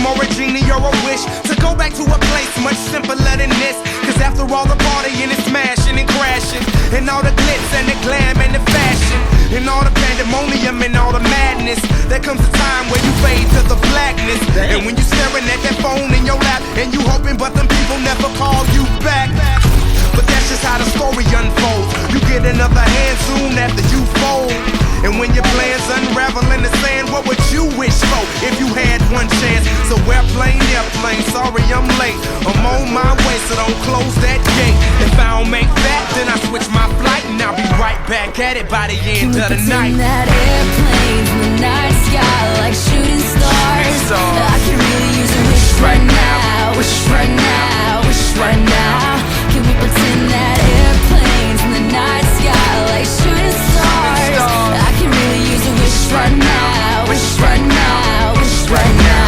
dream or a genie or a wish to go back to a place much simpler than this. Cause after all the partying and smashing and crashing, and all the glitz and the glam and the fashion, and all the pandemonium and all the madness, there comes a time where you fade to the blackness. And when you staring at that phone in your lap, and you hoping but them people never call you back. But that's just how the story unfolds. You get another hand soon after you fold. And when your plans unravel in the sand, what would you wish for if you had one chance? So airplane, sorry I'm late. I'm on my way, so don't close that gate. If I don't make that, then I switch my flight, and I'll be right back at it by the end of the night. That airplane in the night sky like shooting stars. I can really use a wish right now, wish right now, wish right now. Can we pretend that airplanes in the night sky like shooting stars? I can really use a wish right now, wish right now, wish right now.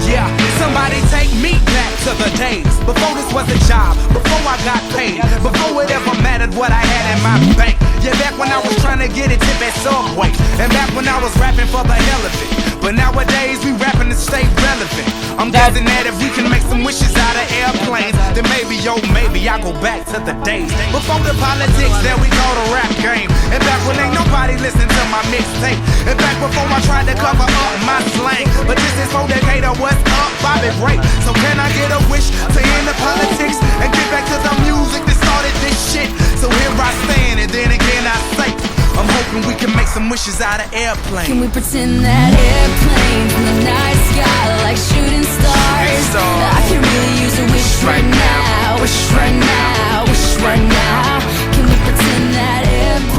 Yeah, somebody take me back to the days before this was a job, before I got paid, before it ever mattered what I had in my bank. Yeah, back when I was trying to get a tip at Subway, and back when I was rapping for the hell of it. But nowadays we rapping to stay relevant. I'm guessing that if we can make some wishes out of airplanes, then maybe, yo, maybe I go back to the days before the politics that we call the rap game. And back when ain't nobody listened to my mixtape. And back before I tried to cover up my slang. But this is for Decatur, what's up, Bobby Ray. So can I get a wish to end the politics and get back to the music that started this shit? So here I stand, and then again I say, I'm hoping we can make some wishes out of airplanes. Can we pretend that airplanes in the night sky like shooting stars? I can really use a wish right now, wish right now, wish right now. Can we pretend that airplanes